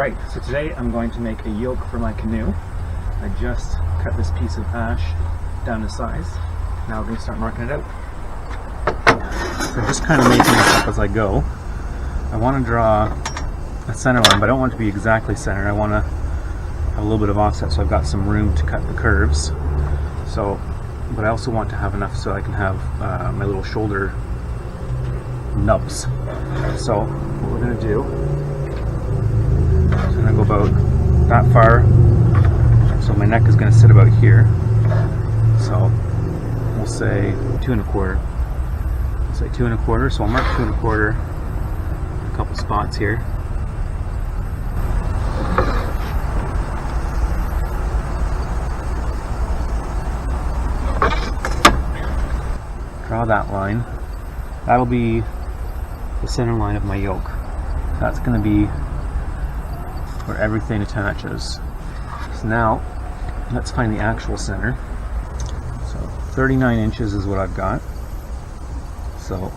Alright, so today I'm going to make a yoke for my canoe. I just cut this piece of ash down to size. Now we're going to start marking it out. So just kind of making this up as I go. I want to draw a center line, but I don't want it to be exactly centered. I want to have a little bit of offset so I've got some room to cut the curves. So, but I also want to have enough so I can have my little shoulder nubs. So what we're going to do, I'm going to go about that far. So my neck is going to sit about here. So we'll say 2 1/4. We'll say 2 1/4. So I'll mark 2 1/4. A couple spots here. Draw that line. That'll be the center line of my yoke. That's going to be where everything attaches. So now let's find the actual center. So 39 inches is what I've got. So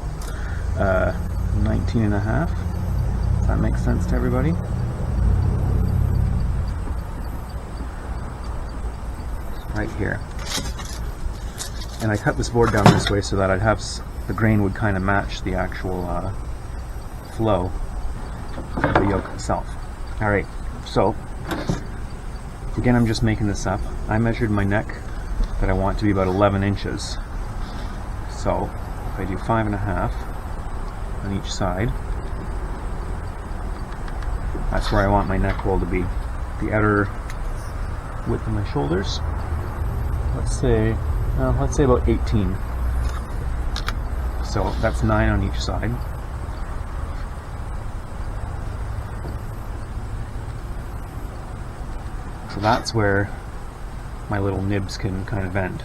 19 1/2. Does that make sense to everybody? Right here. And I cut this board down this way so that I'd have the grain would kind of match the actual flow of the yoke itself. Alright, so again, I'm just making this up. I measured my neck that I want to be about 11 inches. So if I do 5 1/2 on each side, that's where I want my neck roll to be. The outer width of my shoulders, let's say about 18. So that's 9 on each side. So that's where my little nibs can kind of end.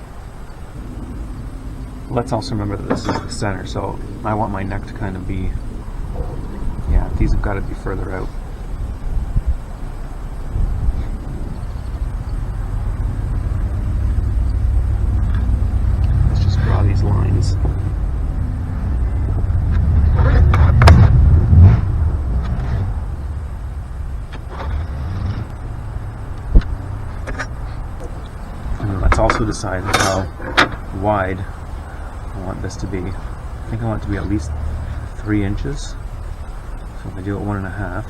Let's also remember that this is the center, so I want my neck to kind of be, yeah, these have got to be further out. Let's just draw these lines. Also decide how wide I want this to be. I think I want it to be at least 3 inches. So if I do it 1 1/2,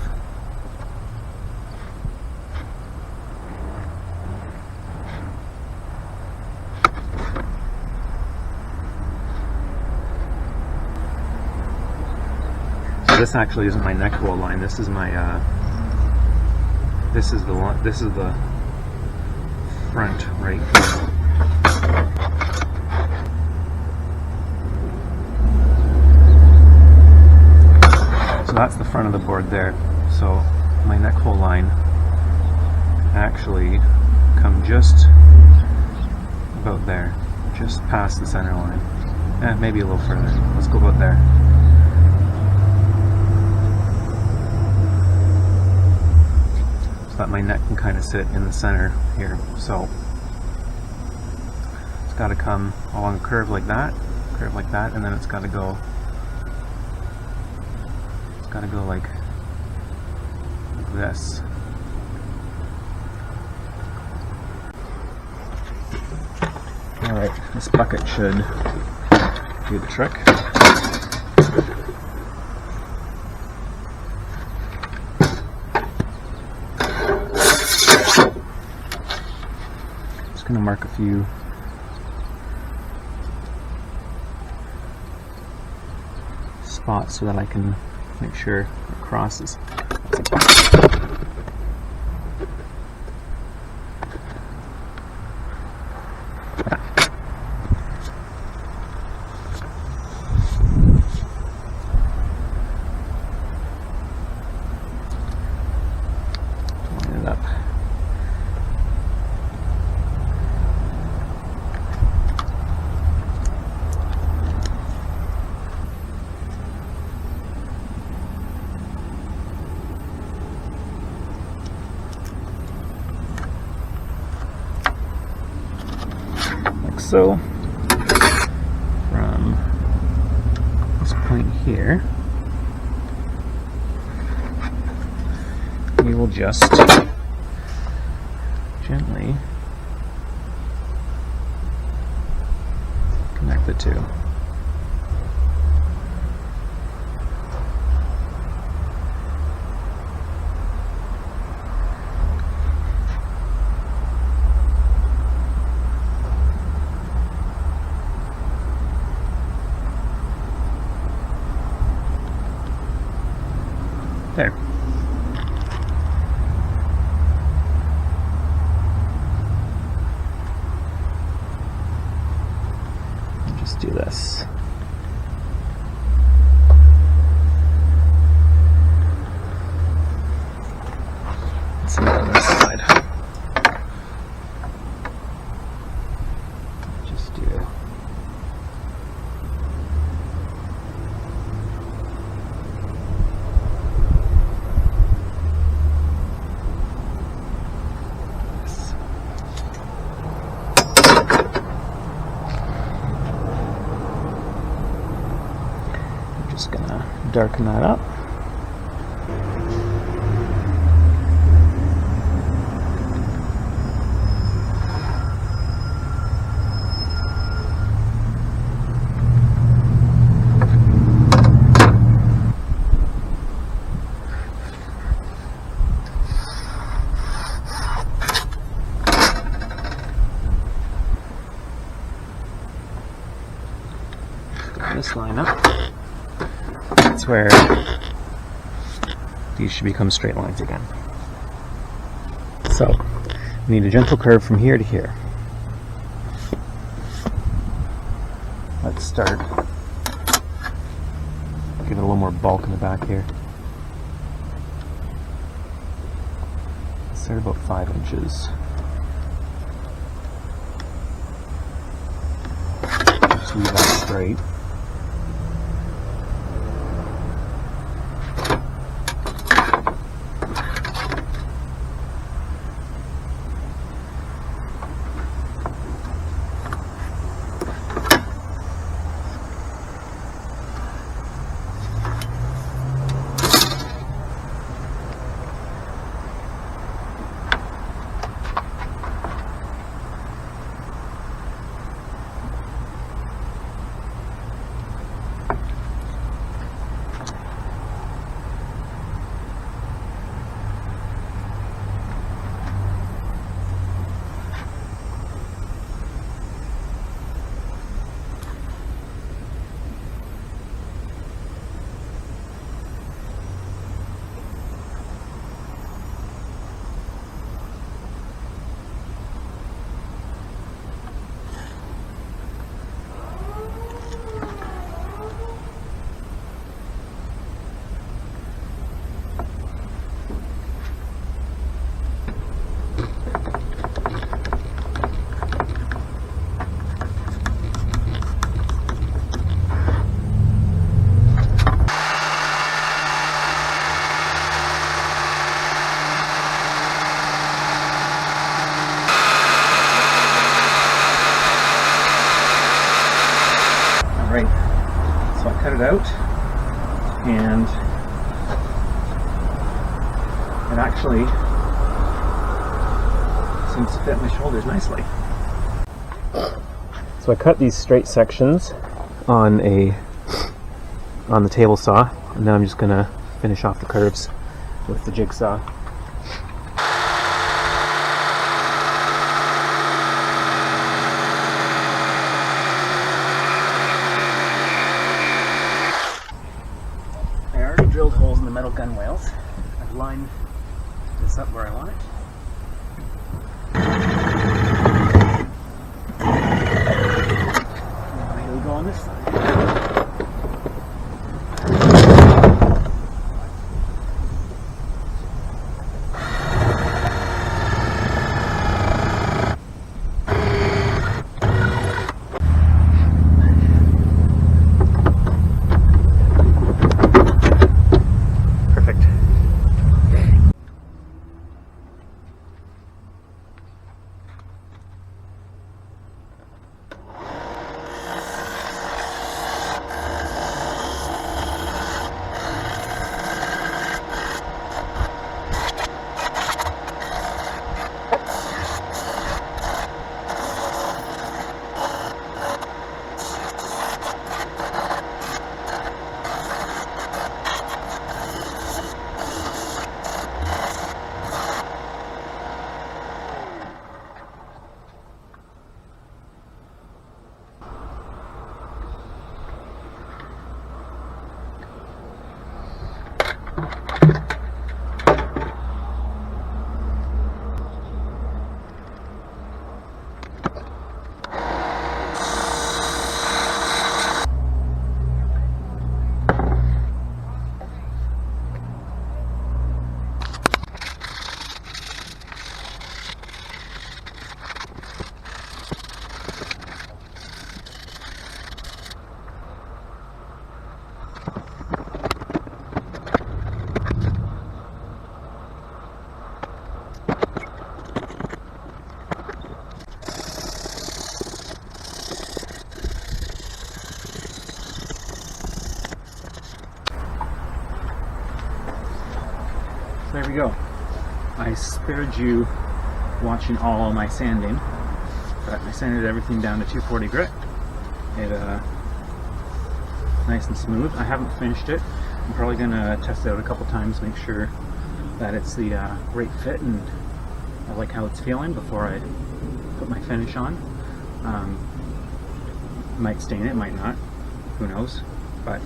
so this actually isn't my neck roll line. This is my this is the front right here. So that's the front of the board there. So my neck hole line actually come just about there, just past the center line. Maybe a little further. Let's go about there. That my neck can kind of sit in the center here. So it's got to come along a curve like that, and then it's got to go like this. Alright, this bucket should do the trick. Going to mark a few spots so that I can make sure it crosses. Line it up. So from this point here, you will just gently connect the two. There. I'll just do this. Same on this side. Just do this. I'm just gonna darken that up. This line up. That's where these should become straight lines again. So, we need a gentle curve from here to here. Let's start. Give it a little more bulk in the back here. Start about 5 inches. Just leave that straight. Alright, so I cut it out, and it actually seems to fit my shoulders nicely. So I cut these straight sections on the table saw, and now I'm just going to finish off the curves with the jigsaw. Drilled holes in the metal gunwales. I've lined this up where I want it. Now here we go on this side. go. I spared you watching all my sanding, but I sanded everything down to 240 grit. It nice and smooth. I haven't finished it. I'm probably gonna test it out a couple times, make sure that it's the right fit and I like how it's feeling before I put my finish on. Might stain it, might not, who knows, but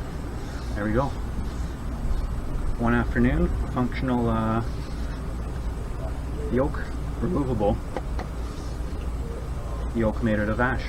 there we go. One afternoon, functional yoke, removable yoke made out of ash.